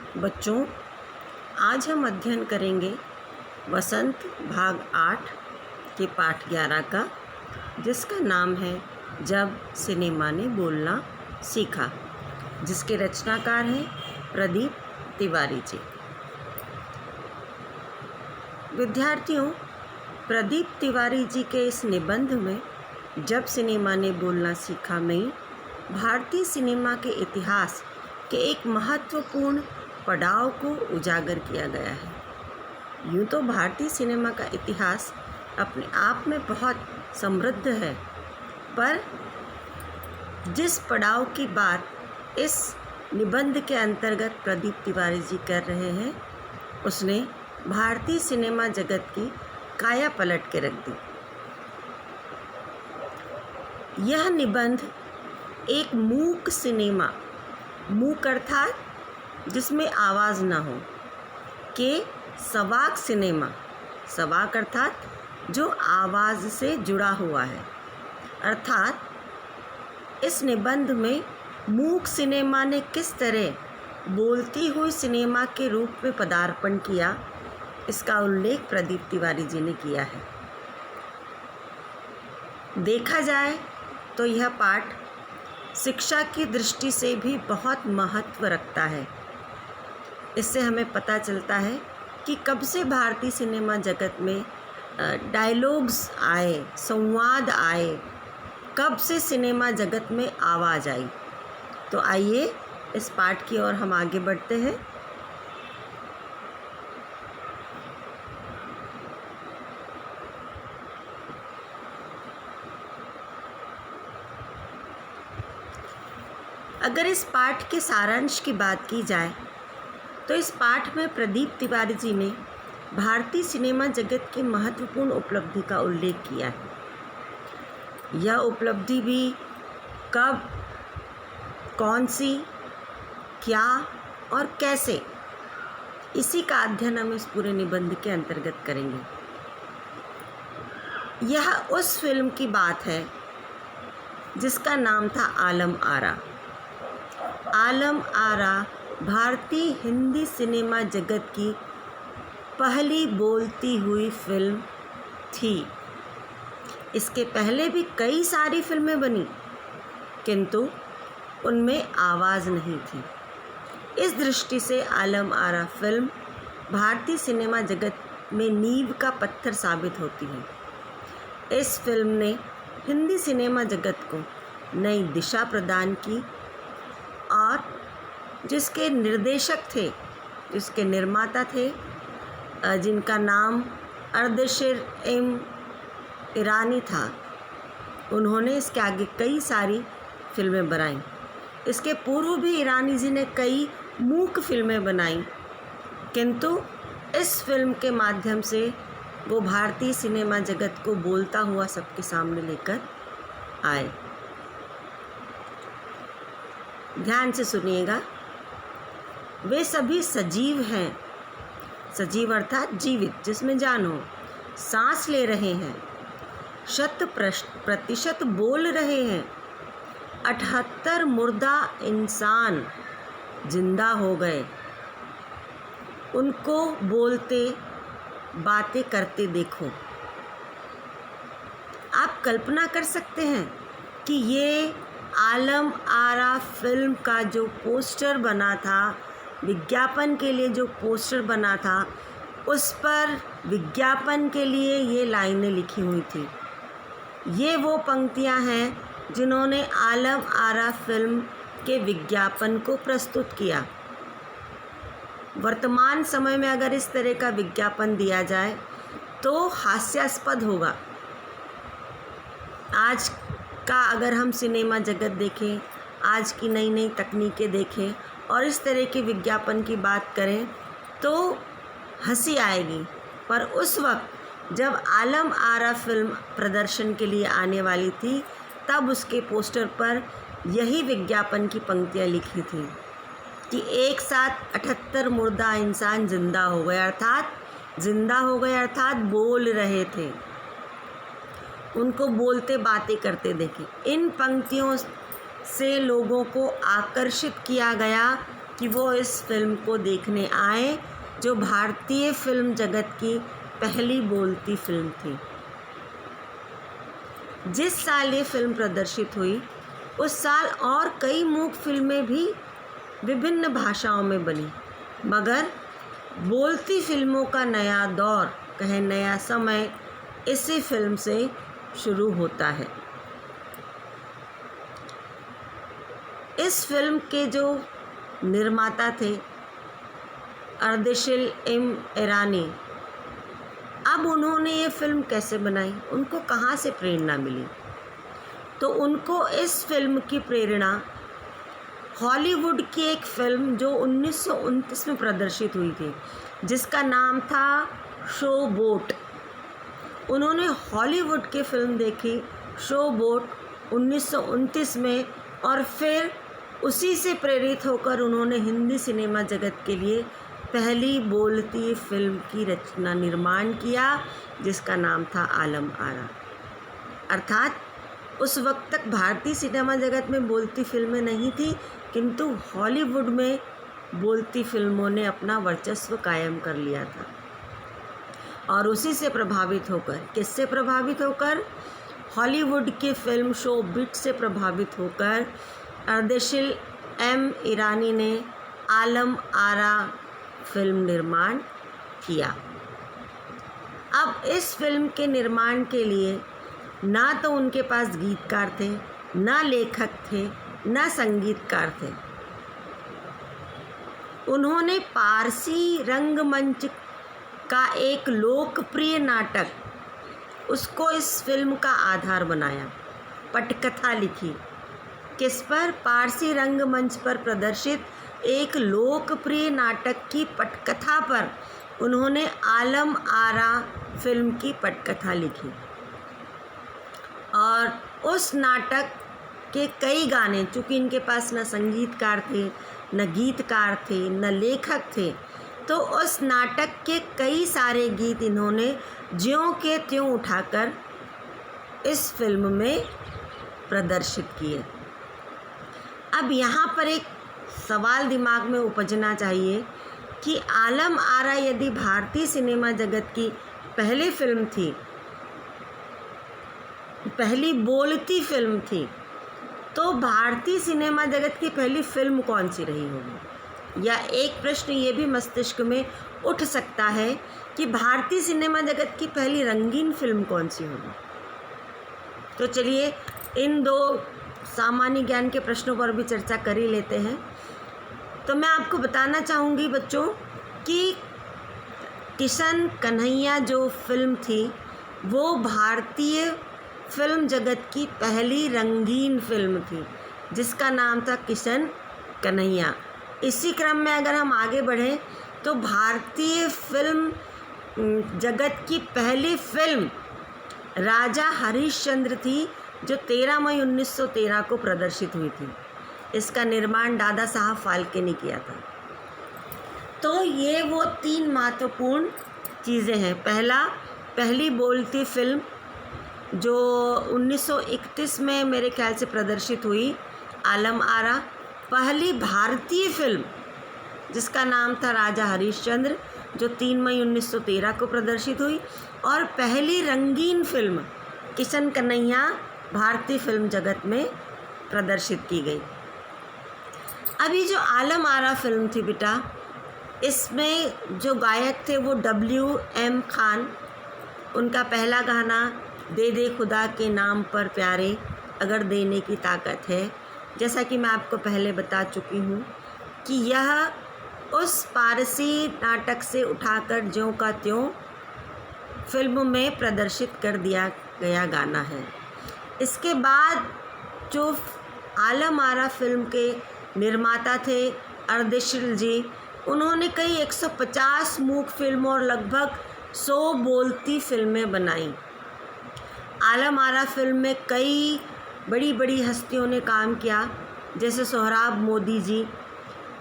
बच्चों, आज हम अध्ययन करेंगे वसंत भाग 8 के पाठ 11 का, जिसका नाम है जब सिनेमा ने बोलना सीखा, जिसके रचनाकार हैं प्रदीप तिवारी जी। विद्यार्थियों, प्रदीप तिवारी जी के इस निबंध में जब सिनेमा ने बोलना सीखा में भारतीय सिनेमा के इतिहास के एक महत्वपूर्ण पड़ाव को उजागर किया गया है। यूँ तो भारतीय सिनेमा का इतिहास अपने आप में बहुत समृद्ध है, पर जिस पड़ाव की बात इस निबंध के अंतर्गत प्रदीप तिवारी जी कर रहे हैं, उसने भारतीय सिनेमा जगत की काया पलट के रख दी। यह निबंध एक मूक सिनेमा, मूक अर्थात जिसमें आवाज़ न हो, के सवाक सिनेमा, सवाक अर्थात जो आवाज़ से जुड़ा हुआ है, अर्थात इस निबंध में मूक सिनेमा ने किस तरह बोलती हुई सिनेमा के रूप में पदार्पण किया, इसका उल्लेख प्रदीप तिवारी जी ने किया है। देखा जाए तो यह पाठ शिक्षा की दृष्टि से भी बहुत महत्व रखता है। इससे हमें पता चलता है कि कब से भारतीय सिनेमा जगत में डायलॉग्स आए, संवाद आए, कब से सिनेमा जगत में आवाज़ आई। तो आइए इस पाठ की ओर हम आगे बढ़ते हैं। अगर इस पाठ के सारांश की बात की जाए तो इस पाठ में प्रदीप तिवारी जी ने भारतीय सिनेमा जगत की महत्वपूर्ण उपलब्धि का उल्लेख किया है। यह उपलब्धि भी कब, कौन सी, क्या और कैसे, इसी का अध्ययन हम इस पूरे निबंध के अंतर्गत करेंगे। यह उस फिल्म की बात है जिसका नाम था आलम आरा। आलम आरा भारतीय हिंदी सिनेमा जगत की पहली बोलती हुई फिल्म थी। इसके पहले भी कई सारी फिल्में बनी, किंतु उनमें आवाज़ नहीं थी। इस दृष्टि से आलम आरा फिल्म भारतीय सिनेमा जगत में नींव का पत्थर साबित होती है। इस फिल्म ने हिंदी सिनेमा जगत को नई दिशा प्रदान की और जिसके निर्देशक थे, जिसके निर्माता थे, जिनका नाम अर्देशीर एम ईरानी था, उन्होंने इसके आगे कई सारी फिल्में बनाई। इसके पूर्व भी ईरानी जी ने कई मूक फिल्में बनाई, किंतु इस फिल्म के माध्यम से वो भारतीय सिनेमा जगत को बोलता हुआ सबके सामने लेकर आए। ध्यान से सुनिएगा। वे सभी सजीव हैं, सजीव अर्थात जीवित, जिसमें जान हो, सांस ले रहे हैं, 100% बोल रहे हैं। 78 मुर्दा इंसान जिंदा हो गए, उनको बोलते बातें करते देखो। आप कल्पना कर सकते हैं कि ये आलम आरा फिल्म का जो पोस्टर बना था, विज्ञापन के लिए जो पोस्टर बना था, उस पर विज्ञापन के लिए ये लाइनें लिखी हुई थी। ये वो पंक्तियां हैं जिन्होंने आलम आरा फिल्म के विज्ञापन को प्रस्तुत किया। वर्तमान समय में अगर इस तरह का विज्ञापन दिया जाए तो हास्यास्पद होगा। आज का अगर हम सिनेमा जगत देखें, आज की नई नई तकनीकें देखें और इस तरह के विज्ञापन की बात करें तो हंसी आएगी, पर उस वक्त जब आलम आरा फिल्म प्रदर्शन के लिए आने वाली थी, तब उसके पोस्टर पर यही विज्ञापन की पंक्तियाँ लिखी थी कि एक साथ 78 मुर्दा इंसान जिंदा हो गए, अर्थात जिंदा हो गए अर्थात बोल रहे थे, उनको बोलते बातें करते देखे। इन पंक्तियों से लोगों को आकर्षित किया गया कि वो इस फिल्म को देखने आए, जो भारतीय फिल्म जगत की पहली बोलती फिल्म थी। जिस साल ये फिल्म प्रदर्शित हुई उस साल और कई मूक फिल्में भी विभिन्न भाषाओं में बनी, मगर बोलती फिल्मों का नया दौर, कहें नया समय, इसी फिल्म से शुरू होता है। इस फिल्म के जो निर्माता थे अर्देशीर एम ईरानी, अब उन्होंने ये फिल्म कैसे बनाई, उनको कहाँ से प्रेरणा मिली? तो उनको इस फिल्म की प्रेरणा हॉलीवुड की एक फिल्म जो 1929 में प्रदर्शित हुई थी, जिसका नाम था शो बोट। उन्होंने हॉलीवुड की फिल्म देखी शो बोट 1929 में, और फिर उसी से प्रेरित होकर उन्होंने हिंदी सिनेमा जगत के लिए पहली बोलती फिल्म की रचना निर्माण किया, जिसका नाम था आलम आरा। अर्थात उस वक्त तक भारतीय सिनेमा जगत में बोलती फिल्में नहीं थी, किंतु हॉलीवुड में बोलती फिल्मों ने अपना वर्चस्व कायम कर लिया था। और उसी से प्रभावित होकर, किससे प्रभावित होकर? हॉलीवुड की फिल्म शो बिट से प्रभावित होकर अर्देशीर एम ईरानी ने आलम आरा फिल्म निर्माण किया। अब इस फिल्म के निर्माण के लिए ना तो उनके पास गीतकार थे, ना लेखक थे, ना संगीतकार थे। उन्होंने पारसी रंगमंच का एक लोकप्रिय नाटक, उसको इस फिल्म का आधार बनाया, पटकथा लिखी। किस पर? पारसी रंगमंच पर प्रदर्शित एक लोकप्रिय नाटक की पटकथा पर उन्होंने आलम आरा फिल्म की पटकथा लिखी। और उस नाटक के कई गाने, चूँकि इनके पास न संगीतकार थे, न गीतकार थे, न लेखक थे, तो उस नाटक के कई सारे गीत इन्होंने ज्यों के त्यों उठाकर इस फिल्म में प्रदर्शित किए। अब यहाँ पर एक सवाल दिमाग में उपजना चाहिए कि आलम आरा यदि भारतीय सिनेमा जगत की पहली फिल्म थी, पहली बोलती फिल्म थी, तो भारतीय सिनेमा जगत की पहली फिल्म कौन सी रही होगी? या एक प्रश्न ये भी मस्तिष्क में उठ सकता है कि भारतीय सिनेमा जगत की पहली रंगीन फिल्म कौन सी होगी? तो चलिए इन दो सामान्य ज्ञान के प्रश्नों पर भी चर्चा कर ही लेते हैं। तो मैं आपको बताना चाहूँगी बच्चों कि किशन कन्हैया जो फिल्म थी वो भारतीय फिल्म जगत की पहली रंगीन फिल्म थी, जिसका नाम था किशन कन्हैया। इसी क्रम में अगर हम आगे बढ़ें तो भारतीय फिल्म जगत की पहली फिल्म राजा हरिश्चंद्र थी, जो 13 मई 1913 को प्रदर्शित हुई थी। इसका निर्माण दादा साहब फाल्के ने किया था। तो ये वो तीन महत्वपूर्ण चीज़ें हैं। पहला, पहली बोलती फिल्म जो 1931 में मेरे ख्याल से प्रदर्शित हुई, आलम आरा। पहली भारतीय फिल्म जिसका नाम था राजा हरिश्चंद्र, जो 3 मई 1913 को प्रदर्शित हुई। और पहली रंगीन फिल्म किशन कन्हैया भारतीय फिल्म जगत में प्रदर्शित की गई। अभी जो आलम आरा फिल्म थी बेटा, इसमें जो गायक थे वो W.M. खान। उनका पहला गाना दे दे खुदा के नाम पर प्यारे, अगर देने की ताकत है, जैसा कि मैं आपको पहले बता चुकी हूँ कि यह उस पारसी नाटक से उठाकर ज्यों का त्यों फिल्म में प्रदर्शित कर दिया गया गाना है। इसके बाद जो आलम आरा फिल्म के निर्माता थे अर्देशीर जी, उन्होंने कई 150 मूक फिल्मों और लगभग 100 बोलती फिल्में बनाई। आलम आरा फिल्म में कई बड़ी बड़ी हस्तियों ने काम किया, जैसे सोहराब मोदी जी,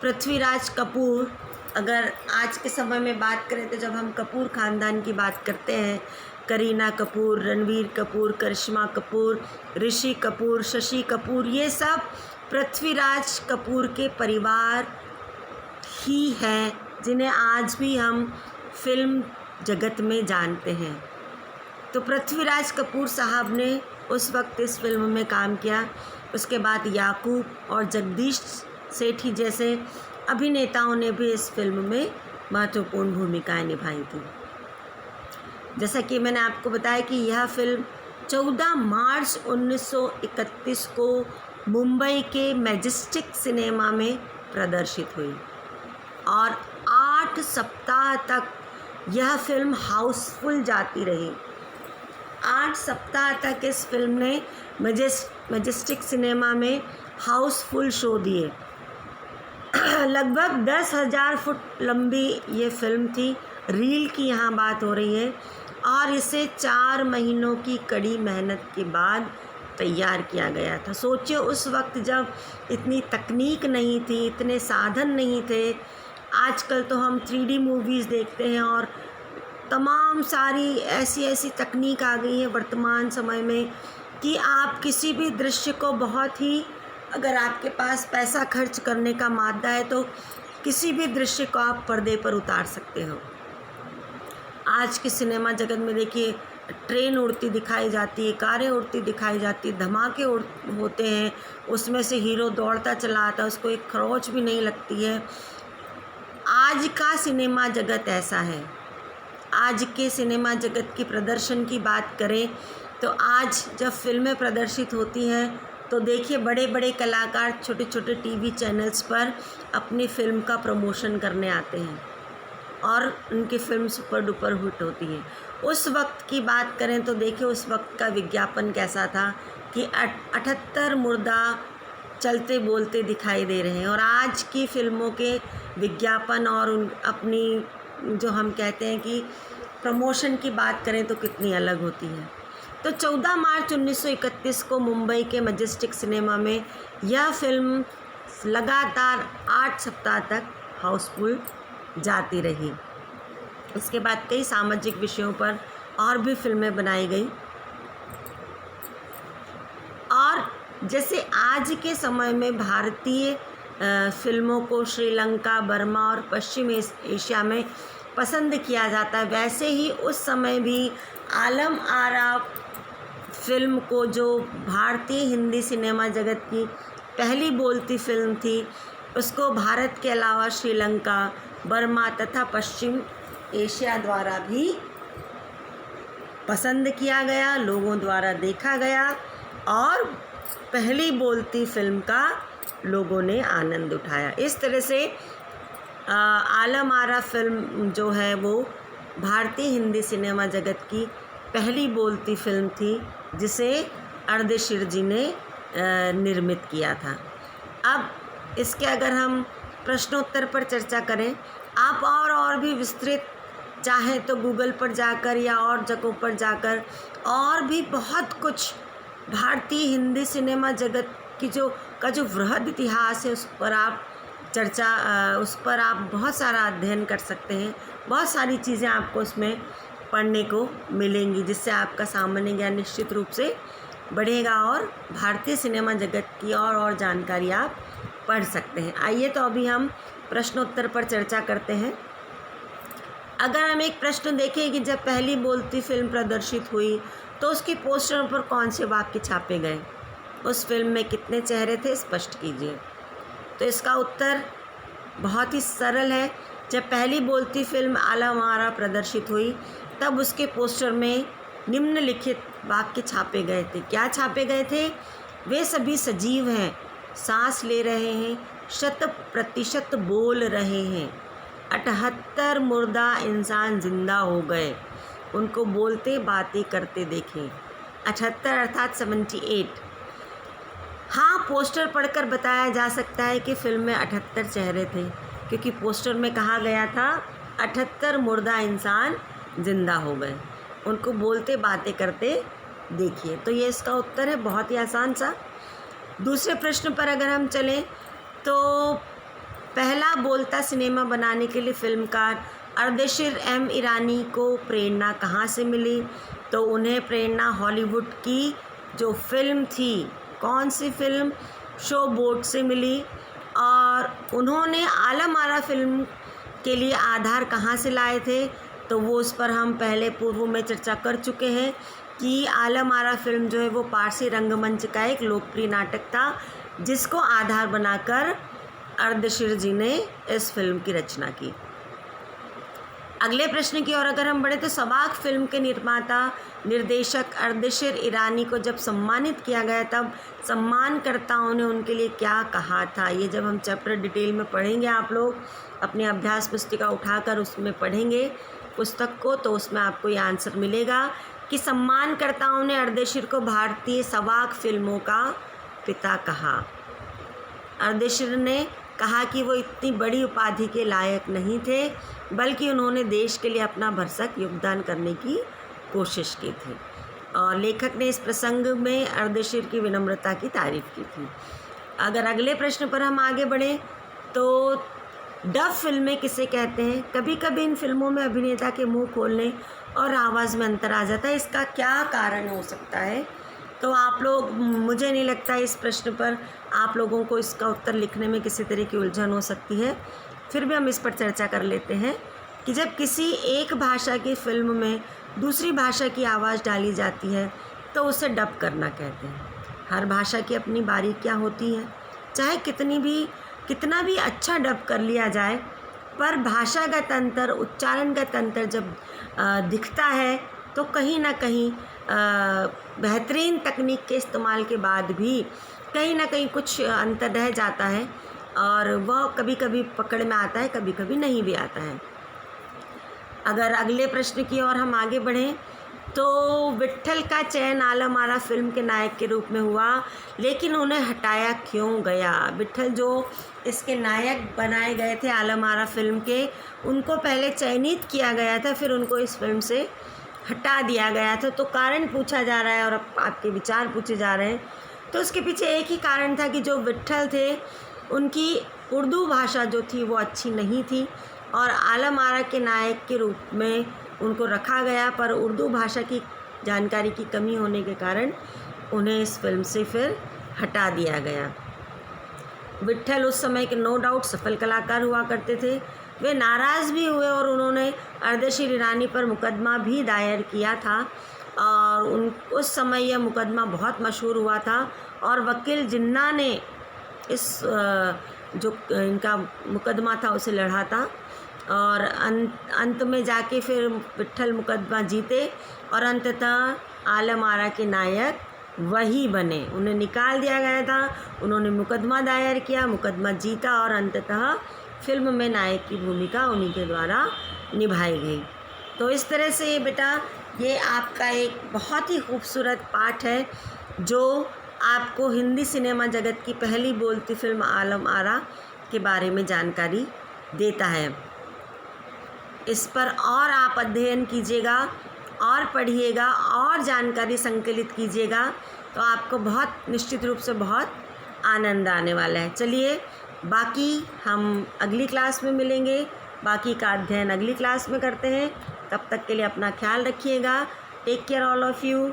पृथ्वीराज कपूर। अगर आज के समय में बात करें तो जब हम कपूर ख़ानदान की बात करते हैं, करीना कपूर, रणवीर कपूर, करिश्मा कपूर, ऋषि कपूर, शशि कपूर, ये सब पृथ्वीराज कपूर के परिवार ही हैं जिन्हें आज भी हम फिल्म जगत में जानते हैं। तो पृथ्वीराज कपूर साहब ने उस वक्त इस फिल्म में काम किया। उसके बाद याकूब और जगदीश सेठी जैसे अभिनेताओं ने भी इस फिल्म में महत्वपूर्ण भूमिकाएं निभाई थी। जैसा कि मैंने आपको बताया कि यह फिल्म 14 मार्च 1931 को मुंबई के मैजेस्टिक सिनेमा में प्रदर्शित हुई और 8 सप्ताह तक यह फिल्म हाउसफुल जाती रही। 8 सप्ताह तक इस फिल्म ने मैजेस्टिक सिनेमा में हाउसफुल शो दिए। लगभग 10,000 फुट लंबी ये फिल्म थी। रील की यहाँ बात हो रही है और इसे 4 महीनों की कड़ी मेहनत के बाद तैयार किया गया था। सोचिए उस वक्त जब इतनी तकनीक नहीं थी, इतने साधन नहीं थे। आजकल तो हम 3D मूवीज़ देखते हैं और तमाम सारी ऐसी तकनीक आ गई है वर्तमान समय में कि आप किसी भी दृश्य को बहुत ही, अगर आपके पास पैसा खर्च करने का मादा है तो किसी भी दृश्य को आप पर्दे पर उतार सकते हो। आज के सिनेमा जगत में देखिए, ट्रेन उड़ती दिखाई जाती है, कारें उड़ती दिखाई जाती, धमाके होते हैं, उसमें से हीरो दौड़ता चला आता है, उसको एक खरोंच भी नहीं लगती है। आज का सिनेमा जगत ऐसा है। आज के सिनेमा जगत की प्रदर्शन की बात करें तो आज जब फिल्में प्रदर्शित होती हैं तो देखिए बड़े बड़े कलाकार छोटे छोटे टीवी चैनल्स पर अपनी फिल्म का प्रमोशन करने आते हैं और उनकी फिल्म सुपर डुपर हिट होती है। उस वक्त की बात करें तो देखिए उस वक्त का विज्ञापन कैसा था कि 78 मुर्दा चलते बोलते दिखाई दे रहे हैं, और आज की फिल्मों के विज्ञापन और उन अपनी जो हम कहते हैं कि प्रमोशन की बात करें तो कितनी अलग होती है। तो 14 मार्च 1931 को मुंबई के मैजेस्टिक सिनेमा में यह फिल्म लगातार 8 सप्ताह तक हाउसफुल जाती रही। इसके बाद कई सामाजिक विषयों पर और भी फिल्में बनाई गई, और जैसे आज के समय में भारतीय फिल्मों को श्रीलंका, बर्मा और पश्चिम एशिया में पसंद किया जाता है, वैसे ही उस समय भी आलम आरा फिल्म को, जो भारतीय हिंदी सिनेमा जगत की पहली बोलती फिल्म थी, उसको भारत के अलावा श्रीलंका, बर्मा तथा पश्चिम एशिया द्वारा भी पसंद किया गया, लोगों द्वारा देखा गया और पहली बोलती फिल्म का लोगों ने आनंद उठाया। इस तरह से आलम आरा फिल्म जो है वो भारतीय हिंदी सिनेमा जगत की पहली बोलती फिल्म थी जिसे अर्देशीर जी ने निर्मित किया था। अब इसके अगर हम प्रश्नोत्तर पर चर्चा करें, आप और भी विस्तृत चाहें तो गूगल पर जाकर या और जगहों पर जाकर और भी बहुत कुछ भारतीय हिंदी सिनेमा जगत की जो वृहद इतिहास है उस पर आप बहुत सारा अध्ययन कर सकते हैं। बहुत सारी चीज़ें आपको उसमें पढ़ने को मिलेंगी, जिससे आपका सामान्य ज्ञान निश्चित रूप से बढ़ेगा और भारतीय सिनेमा जगत की और जानकारी आप पढ़ सकते हैं। आइए तो अभी हम प्रश्नोत्तर पर चर्चा करते हैं। अगर हम एक प्रश्न देखें कि जब पहली बोलती फिल्म प्रदर्शित हुई तो उसकी पोस्टर पर कौन से वाक्य छापे गए, उस फिल्म में कितने चेहरे थे, स्पष्ट कीजिए। तो इसका उत्तर बहुत ही सरल है। जब पहली बोलती फिल्म आलम आरा प्रदर्शित हुई तब उसके पोस्टर में निम्नलिखित वाक्य छापे गए थे। क्या छापे गए थे? वे सभी सजीव हैं, सांस ले रहे हैं, 100% बोल रहे हैं, 78 मुर्दा इंसान जिंदा हो गए, उनको बोलते बातें करते देखें। 78 अर्थात 78। हाँ, पोस्टर पढ़कर बताया जा सकता है कि फिल्म में 78 चेहरे थे, क्योंकि पोस्टर में कहा गया था 78 मुर्दा इंसान जिंदा हो गए, उनको बोलते बातें करते देखिए। तो ये इसका उत्तर है, बहुत ही आसान सा। दूसरे प्रश्न पर अगर हम चलें तो पहला बोलता सिनेमा बनाने के लिए फिल्मकार अर्देशीर एम ईरानी को प्रेरणा कहाँ से मिली? तो उन्हें प्रेरणा हॉलीवुड की जो फिल्म थी, कौन सी फिल्म, शो बोट से मिली। और उन्होंने आलम आरा फिल्म के लिए आधार कहाँ से लाए थे, तो वो उस पर हम पहले पूर्व में चर्चा कर चुके हैं कि आलम आरा फिल्म जो है वो पारसी रंगमंच का एक लोकप्रिय नाटक था, जिसको आधार बनाकर अर्देशीर जी ने इस फिल्म की रचना की। अगले प्रश्न की ओर अगर हम बढ़े तो सवाक फिल्म के निर्माता निर्देशक अर्देशीर ईरानी को जब सम्मानित किया गया तब सम्मानकर्ताओं ने उनके लिए क्या कहा था। ये जब हम चैप्टर डिटेल में पढ़ेंगे, आप लोग अपनी अभ्यास पुस्तिका उठाकर उसमें पढ़ेंगे पुस्तक को, तो उसमें आपको ये आंसर मिलेगा कि सम्मानकर्ताओं ने अर्देशीर को भारतीय सवाक फिल्मों का पिता कहा। अर्देशीर ने कहा कि वो इतनी बड़ी उपाधि के लायक नहीं थे, बल्कि उन्होंने देश के लिए अपना भरसक योगदान करने की कोशिश की थी। और लेखक ने इस प्रसंग में अर्देशीर की विनम्रता की तारीफ की थी। अगर अगले प्रश्न पर हम आगे बढ़ें तो डब फिल्में किसे कहते हैं। कभी कभी इन फिल्मों में अभिनेता के मुंह खोलने और आवाज़ में अंतर आ जाता है, इसका क्या कारण हो सकता है। तो आप लोग, मुझे नहीं लगता इस प्रश्न पर आप लोगों को इसका उत्तर लिखने में किसी तरह की उलझन हो सकती है, फिर भी हम इस पर चर्चा कर लेते हैं कि जब किसी एक भाषा की फिल्म में दूसरी भाषा की आवाज़ डाली जाती है तो उसे डब करना कहते हैं। हर भाषा की अपनी बारीकियाँ होती हैं, चाहे कितना भी अच्छा डब कर लिया जाए, पर भाषागत अंतर, उच्चारणगत अंतर जब दिखता है तो कहीं ना कहीं बेहतरीन तकनीक के इस्तेमाल के बाद भी कहीं ना कहीं कुछ अंतर रह जाता है, और वह कभी कभी पकड़ में आता है, कभी कभी नहीं भी आता है। अगर अगले प्रश्न की ओर हम आगे बढ़ें तो विट्ठल का चयन आलम आरा फिल्म के नायक के रूप में हुआ, लेकिन उन्हें हटाया क्यों गया। विट्ठल जो इसके नायक बनाए गए थे आलम आरा फिल्म के, उनको पहले चयनित किया गया था, फिर उनको इस फिल्म से हटा दिया गया था। तो कारण पूछा जा रहा है और आपके विचार पूछे जा रहे हैं। तो उसके पीछे एक ही कारण था कि जो विट्ठल थे उनकी उर्दू भाषा जो थी वो अच्छी नहीं थी, और आलम आरा के नायक के रूप में उनको रखा गया, पर उर्दू भाषा की जानकारी की कमी होने के कारण उन्हें इस फिल्म से फिर हटा दिया गया। विट्ठल उस समय के नो डाउट सफल कलाकार हुआ करते थे। वे नाराज़ भी हुए और उन्होंने अर्देशीर ईरानी पर मुकदमा भी दायर किया था, और उस समय यह मुकदमा बहुत मशहूर हुआ था, और वकील जिन्ना ने इस जो इनका मुकदमा था उसे लड़ा था, और अंत में जाके फिर विट्ठल मुकदमा जीते और अंततः आलम आरा के नायक वही बने। उन्हें निकाल दिया गया था, उन्होंने मुकदमा दायर किया, मुकदमा जीता, और अंततः फिल्म में नायक की भूमिका उन्हीं के द्वारा निभाई गई। तो इस तरह से बेटा ये आपका एक बहुत ही खूबसूरत पाठ है जो आपको हिंदी सिनेमा जगत की पहली बोलती फिल्म आलम आरा के बारे में जानकारी देता है। इस पर और आप अध्ययन कीजिएगा और पढ़िएगा और जानकारी संकलित कीजिएगा, तो आपको बहुत निश्चित रूप से बहुत आनंद आने वाला है। चलिए, बाकी हम अगली क्लास में मिलेंगे, बाकी का अध्ययन अगली क्लास में करते हैं। तब तक के लिए अपना ख्याल रखिएगा। Take care all of you.